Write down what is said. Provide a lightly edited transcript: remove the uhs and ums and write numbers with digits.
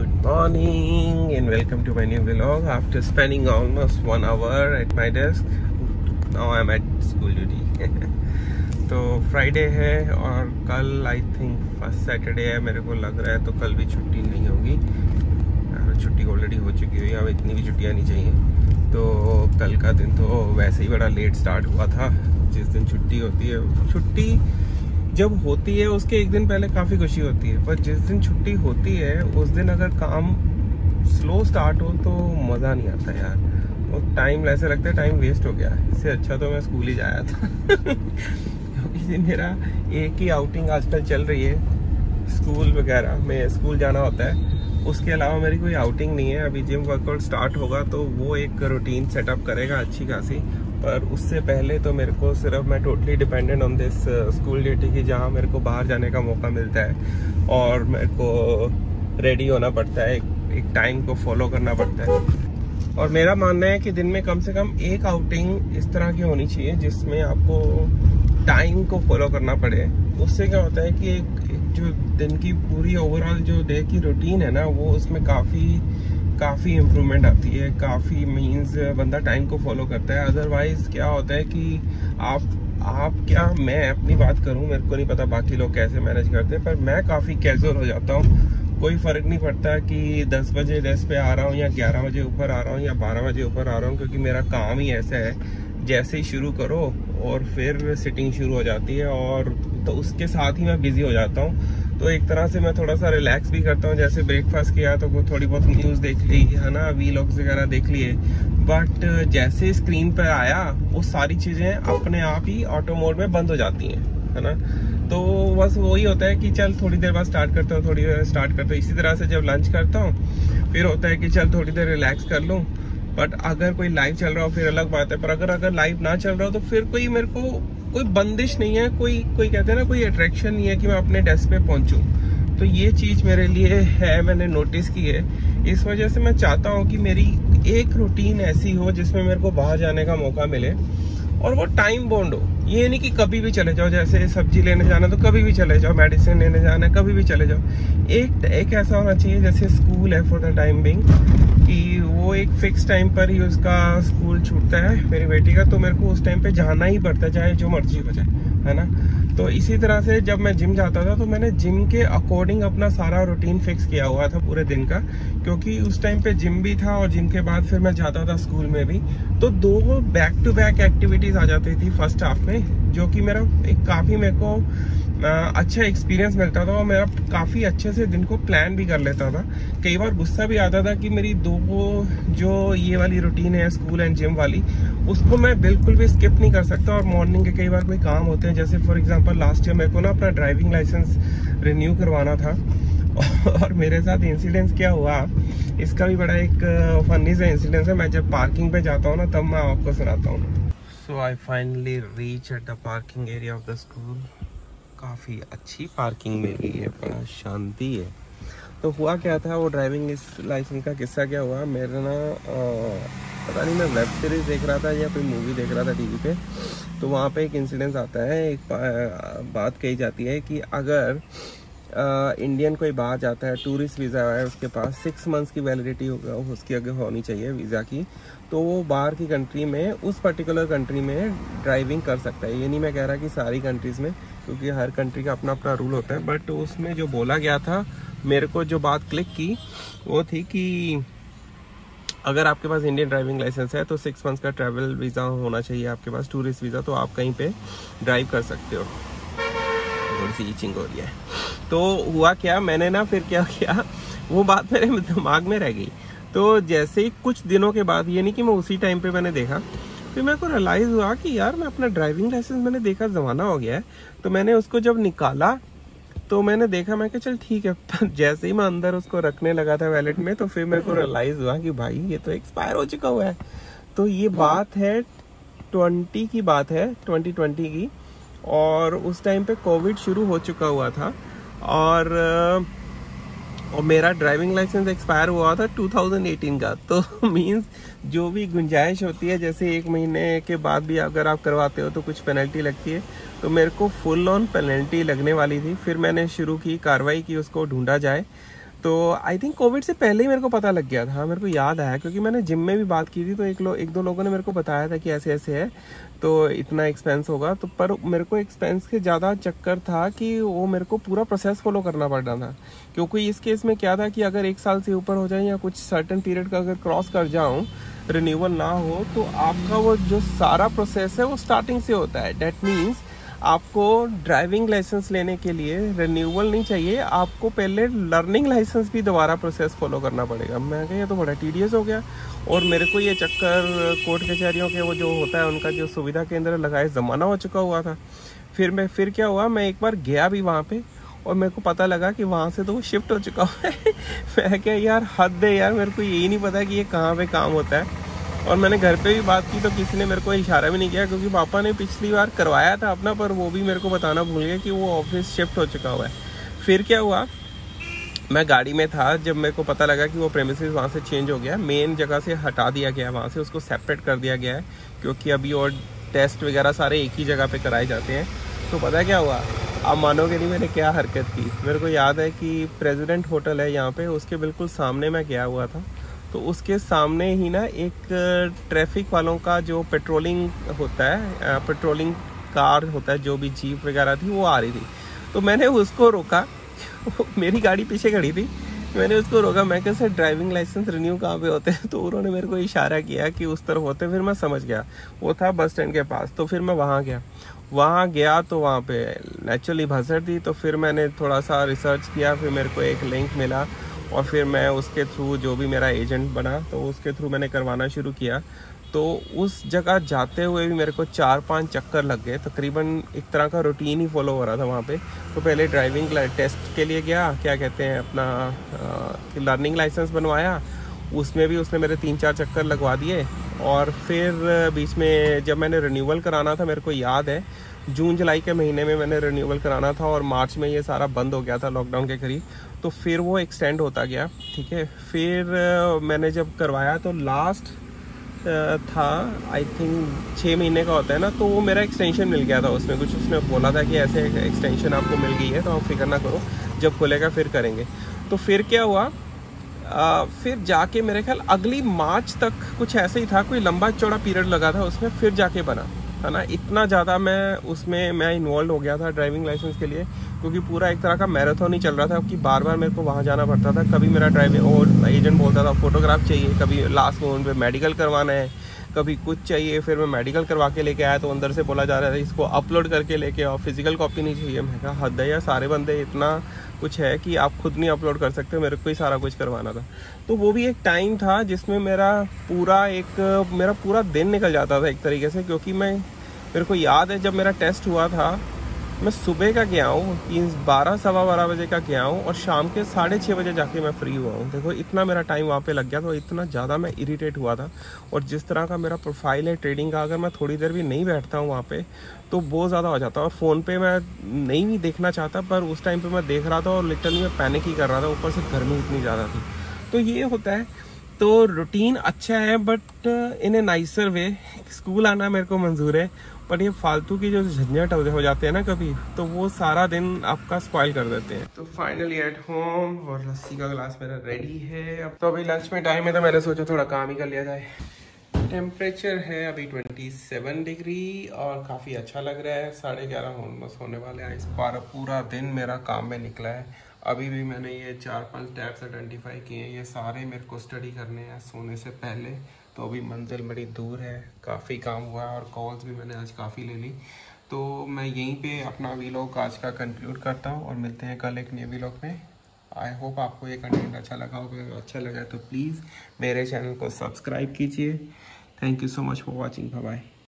Good morning and welcome to my new vlog. After spending almost 1 hour at my desk, now I'm at school duty. तो Friday है और कल I think first Saturday है, मेरे को लग रहा है, तो कल भी छुट्टी नहीं होगी। छुट्टी ऑलरेडी हो चुकी है, अब इतनी भी छुट्टियाँ नहीं चाहिए। तो कल का दिन तो वैसे ही बड़ा लेट स्टार्ट हुआ था। जिस दिन छुट्टी होती है, छुट्टी जब होती है उसके एक दिन पहले काफ़ी खुशी होती है, पर जिस दिन छुट्टी होती है उस दिन अगर काम स्लो स्टार्ट हो तो मज़ा नहीं आता यार। वो टाइम ऐसे लगता है टाइम वेस्ट हो गया। इससे अच्छा तो मैं स्कूल ही जाया था। क्योंकि मेरा एक ही आउटिंग आजकल चल रही है, स्कूल वगैरह में स्कूल जाना होता है, उसके अलावा मेरी कोई आउटिंग नहीं है। अभी जिम वर्कआउट स्टार्ट होगा तो वो एक रूटीन सेटअप करेगा अच्छी खासी, पर उससे पहले तो मेरे को सिर्फ मैं totally dependent on this school duty की, जहाँ मेरे को बाहर जाने का मौका मिलता है और मेरे को रेडी होना पड़ता है, एक टाइम को फॉलो करना पड़ता है। और मेरा मानना है कि दिन में कम से कम एक आउटिंग इस तरह की होनी चाहिए जिसमें आपको टाइम को फॉलो करना पड़े। उससे क्या होता है कि एक जो दिन की पूरी ओवरऑल जो डे की रूटीन है ना, वो उसमें काफ़ी इम्प्रूवमेंट आती है। काफ़ी मीन्स बंदा टाइम को फॉलो करता है। अदरवाइज क्या होता है कि आप क्या, मैं अपनी बात करूं, मेरे को नहीं पता बाकी लोग कैसे मैनेज करते हैं, पर मैं काफ़ी कैजुअल हो जाता हूं। कोई फ़र्क नहीं पड़ता कि 10 बजे डेस्क पे आ रहा हूं या 11 बजे ऊपर आ रहा हूं या 12 बजे ऊपर आ रहा हूं, क्योंकि मेरा काम ही ऐसा है, जैसे ही शुरू करो और फिर सिटिंग शुरू हो जाती है, और तो उसके साथ ही मैं बिज़ी हो जाता हूँ। तो एक तरह से मैं थोड़ा सा रिलैक्स भी करता हूँ। जैसे ब्रेकफास्ट किया तो थोड़ी बहुत न्यूज़ देख ली है ना, वीलॉग्स वगैरह देख लिए, बट जैसे स्क्रीन पर आया वो सारी चीज़ें अपने आप ही ऑटो मोड में बंद हो जाती हैं, है ना। तो बस वही होता है कि चल थोड़ी देर बाद स्टार्ट करता हूँ, थोड़ी देर स्टार्ट करता हूँ। इसी तरह से जब लंच करता हूँ फिर होता है कि चल थोड़ी देर रिलैक्स कर लूँ। बट अगर कोई लाइव चल रहा हो फिर अलग बात है, पर अगर लाइव ना चल रहा हो तो फिर कोई मेरे को कोई बंदिश नहीं है, कोई कहते हैं ना, कोई अट्रैक्शन नहीं है कि मैं अपने डेस्क पे पहुंचूं। तो ये चीज़ मेरे लिए है, मैंने नोटिस की है। इस वजह से मैं चाहता हूँ कि मेरी एक रूटीन ऐसी हो जिसमें मेरे को बाहर जाने का मौका मिले और वो टाइम बाउंड हो। ये नहीं कि कभी भी चले जाओ, जैसे सब्जी लेने जाना तो कभी भी चले जाओ, मेडिसिन लेने जाना है कभी भी चले जाओ। एक ऐसा होना चाहिए जैसे स्कूल है फॉर द टाइम बिंग, कि वो एक फिक्स टाइम पर ही उसका स्कूल छूटता है मेरी बेटी का, तो मेरे को उस टाइम पे जाना ही पड़ता है, चाहे जो मर्जी हो जाए, है ना। तो इसी तरह से जब मैं जिम जाता था तो मैंने जिम के अकॉर्डिंग अपना सारा रूटीन फिक्स किया हुआ था पूरे दिन का, क्योंकि उस टाइम पे जिम भी था और जिम के बाद फिर मैं जाता था स्कूल में भी। तो 2 बैक टू बैक एक्टिविटीज आ जाती थी फर्स्ट हाफ में, जो कि मेरा एक काफ़ी मेरे को अच्छा एक्सपीरियंस मिलता था और मेरा काफ़ी अच्छे से दिन को प्लान भी कर लेता था। कई बार गुस्सा भी आता था कि मेरी 2 जो ये वाली रूटीन है स्कूल एंड जिम वाली, उसको मैं बिल्कुल भी स्किप नहीं कर सकता। और मॉर्निंग के कई बार कोई काम होते हैं, जैसे फॉर एग्जांपल लास्ट ईयर मेरे को ना अपना ड्राइविंग लाइसेंस रिन्यू करवाना था और मेरे साथ इंसिडेंस क्या हुआ, इसका भी बड़ा एक फनी सा इंसिडेंस है। मैं जब पार्किंग पे जाता हूँ ना तब मैं आपको सुनाता हूँ। So I finally reach at the parking area of the school. काफ़ी अच्छी पार्किंग मिली है, बड़ा शांति है। तो हुआ क्या था, वो ड्राइविंग इस लाइसेंस का किस्सा क्या हुआ, मेरा ना पता नहीं, मैं वेब सीरीज़ देख रहा था या कोई मूवी देख रहा था टीवी पे, तो वहाँ पे एक इंसिडेंस आता है। एक बात कही जाती है कि अगर इंडियन कोई बाहर जाता है, टूरिस्ट वीज़ा है उसके पास, 6 मंथ्स की वैलिडिटी उसकी अगर होनी चाहिए वीज़ा की, तो वो बाहर की कंट्री में, उस पर्टिकुलर कंट्री में ड्राइविंग कर सकता है। ये नहीं मैं कह रहा कि सारी कंट्रीज़ में, क्योंकि हर कंट्री का अपना अपना रूल होता है, बट उसमें जो बोला गया था, मेरे को जो बात क्लिक की वो थी कि अगर आपके पास इंडियन ड्राइविंग लाइसेंस है तो 6 मंथ्स का ट्रैवल वीज़ा होना चाहिए आपके पास, टूरिस्ट वीज़ा, तो आप कहीं पे ड्राइव कर सकते हो। थोड़ी सी ईचिंग हो रही है। तो हुआ क्या, मैंने ना फिर क्या किया, वो बात मेरे दिमाग में रह गई। तो जैसे ही कुछ दिनों के बाद, ये नहीं कि मैं उसी टाइम पे मैंने देखा, फिर मेरे को रियलाइज़ हुआ कि यार मैं अपना ड्राइविंग लाइसेंस मैंने देखा ज़माना हो गया है। तो मैंने उसको जब निकाला तो मैंने देखा, मैं कहा चल ठीक है। जैसे ही मैं अंदर उसको रखने लगा था वैलेट में, तो फिर मेरे को रियलाइज़ हुआ कि भाई ये तो एक्सपायर हो चुका हुआ है। तो ये बात है 20 की बात है, 2020 की, और उस टाइम पे कोविड शुरू हो चुका हुआ था और मेरा ड्राइविंग लाइसेंस एक्सपायर हुआ था 2018 का। तो मींस जो भी गुंजाइश होती है, जैसे 1 महीने के बाद भी अगर आप करवाते हो तो कुछ पेनल्टी लगती है, तो मेरे को फुल ऑन पेनल्टी लगने वाली थी। फिर मैंने शुरू की कार्रवाई की, उसको ढूंढा जाए। तो आई थिंक कोविड से पहले ही मेरे को पता लग गया था, मेरे को याद आया, क्योंकि मैंने जिम में भी बात की थी तो एक दो लोगों ने मेरे को बताया था कि ऐसे ऐसे है तो इतना एक्सपेंस होगा। तो पर मेरे को एक्सपेंस के ज़्यादा चक्कर था कि वो मेरे को पूरा प्रोसेस फॉलो करना पड़ रहा था, क्योंकि इस केस में क्या था कि अगर 1 साल से ऊपर हो जाए या कुछ सर्टेन पीरियड का अगर क्रॉस कर जाऊँ, रिन्यूअल ना हो, तो आपका वो जो सारा प्रोसेस है वो स्टार्टिंग से होता है। डेट मीन्स आपको ड्राइविंग लाइसेंस लेने के लिए रिन्यूअल नहीं चाहिए, आपको पहले लर्निंग लाइसेंस भी दोबारा प्रोसेस फॉलो करना पड़ेगा। मैं कहा ये तो बड़ा टीडियस हो गया, और मेरे को ये चक्कर कोर्ट कचहरियों के वो जो होता है उनका जो सुविधा केंद्र लगाए ज़माना हो चुका हुआ था। फिर क्या हुआ, मैं एक बार गया भी वहाँ पे और मेरे को पता लगा कि वहाँ से तो वो शिफ्ट हो चुका है। मैं क्या यार हद है यार, मेरे को यही नहीं पता कि ये कहाँ पे काम होता है। और मैंने घर पे भी बात की तो किसी ने मेरे को इशारा भी नहीं किया, क्योंकि पापा ने पिछली बार करवाया था अपना, पर वो भी मेरे को बताना भूल गए कि वो ऑफिस शिफ्ट हो चुका हुआ है। फिर क्या हुआ, मैं गाड़ी में था जब मेरे को पता लगा कि वो प्रेमिसेस वहाँ से चेंज हो गया, मेन जगह से हटा दिया गया, वहाँ से उसको सेपरेट कर दिया गया है, क्योंकि अभी और टेस्ट वगैरह सारे एक ही जगह पे कराए जाते हैं। तो पता क्या हुआ, आप मानोगे नहीं मैंने क्या हरकत की। मेरे को याद है कि प्रेसिडेंट होटल है यहाँ पे, उसके बिल्कुल सामने मैं गया हुआ था। तो उसके सामने ही ना एक ट्रैफिक वालों का जो पेट्रोलिंग होता है, पेट्रोलिंग कार होता है, जो भी जीप वगैरह थी वो आ रही थी। तो मैंने उसको रोका, मेरी गाड़ी पीछे खड़ी थी, मैंने उसको रोका, मैं कैसे ड्राइविंग लाइसेंस रिन्यू कहाँ पे होते हैं। तो उन्होंने मेरे को इशारा किया कि उस तरफ होते। फिर मैं समझ गया वो था बस स्टैंड के पास। तो फिर मैं वहाँ गया तो वहाँ पे नेचुरली भसड़ थी। तो फिर मैंने थोड़ा सा रिसर्च किया, फिर मेरे को एक लिंक मिला और फिर मैं उसके थ्रू, जो भी मेरा एजेंट बना, तो उसके थ्रू मैंने करवाना शुरू किया। तो उस जगह जाते हुए भी मेरे को 4-5 चक्कर लग गए। तकरीबन एक तरह का रूटीन ही फॉलो हो रहा था वहाँ पे। तो पहले ड्राइविंग टेस्ट के लिए गया, क्या कहते हैं अपना लर्निंग लाइसेंस बनवाया, उसमें भी उसने मेरे 3-4 चक्कर लगवा दिए। और फिर बीच में जब मैंने रिन्यूअल कराना था, मेरे को याद है जून जुलाई के महीने में मैंने रिन्यूअल कराना था और मार्च में ये सारा बंद हो गया था लॉकडाउन के करीब। तो फिर वो एक्सटेंड होता गया, ठीक है। फिर मैंने जब करवाया तो लास्ट था आई थिंक 6 महीने का होता है ना, तो वो मेरा एक्सटेंशन मिल गया था उसमें कुछ, उसने बोला था कि ऐसे एक्सटेंशन आपको मिल गई है, तो आप फिक्र ना करो, जब खुलेगा फिर करेंगे। तो फिर क्या हुआ, फिर जाके मेरे ख्याल अगली मार्च तक कुछ ऐसे ही था, कोई लंबा चौड़ा पीरियड लगा था उसमें, फिर जाके बना, है ना। इतना ज़्यादा मैं इन्वॉल्व हो गया था ड्राइविंग लाइसेंस के लिए, क्योंकि पूरा एक तरह का मैराथन ही चल रहा था कि बार बार मेरे को वहाँ जाना पड़ता था। कभी मेरा ड्राइविंग और एजेंट बोलता था फोटोग्राफ चाहिए, कभी लास्ट मोमेंट पे मेडिकल करवाना है, कभी कुछ चाहिए। फिर मैं मेडिकल करवा के लेके आया तो अंदर से बोला जा रहा था इसको अपलोड करके लेके आओ, फिजिकल कॉपी नहीं चाहिए। मैं कहा हद है यार, सारे बंदे इतना कुछ है कि आप खुद नहीं अपलोड कर सकते, मेरे को ही सारा कुछ करवाना था। तो वो भी एक टाइम था जिसमें मेरा पूरा दिन निकल जाता था एक तरीके से, क्योंकि मेरे को याद है जब मेरा टेस्ट हुआ था, मैं सुबह का गया हूँ, 12-12 बजे का गया हूँ और शाम के 6:30 बजे जाके मैं फ्री हुआ हूँ। देखो इतना मेरा टाइम वहाँ पे लग गया, तो इतना ज़्यादा मैं इरिटेट हुआ था। और जिस तरह का मेरा प्रोफाइल है ट्रेडिंग का, अगर मैं थोड़ी देर भी नहीं बैठता हूँ वहाँ पे तो बहुत ज़्यादा हो जाता है। और फ़ोन पे मैं नहीं भी देखना चाहता, पर उस टाइम पर मैं देख रहा था और लिटरली मैं पैनिक ही कर रहा था, ऊपर से गर्मी इतनी ज़्यादा थी। तो ये होता है। तो रूटीन अच्छा है but in A nicer way. School आना मेरे को मंजूर है, पर ये फालतू की जो झंझट हो जाते हैं ना कभी, तो वो सारा दिन आपका स्पॉइल कर देते हैं। तो फाइनली एट होम, और लस्सी का गिलास मेरा रेडी है। अब तो अभी लंच में टाइम है, तो मैंने सोचा थोड़ा काम ही कर लिया जाए। टेम्परेचर है अभी 27 डिग्री और काफ़ी अच्छा लग रहा है। 11:30 ऑलमोस्ट होने वाले हैं। इस बार पूरा दिन मेरा काम में निकला है। अभी भी मैंने ये 4-5 टैब्स आइडेंटिफाई किए हैं, ये सारे मेरे को स्टडी करने हैं सोने से पहले। तो अभी मंजिल बड़ी दूर है, काफ़ी काम हुआ है और कॉल्स भी मैंने आज काफ़ी ले ली। तो मैं यहीं पे अपना वीलॉग आज का कंक्लूड करता हूँ और मिलते हैं कल एक नए वीलॉग में। आई होप आपको ये कंटेंट अच्छा लगा होगा। अगर अच्छा लगा तो प्लीज़ मेरे चैनल को सब्सक्राइब कीजिए। Thank you so much for watching. Bye bye.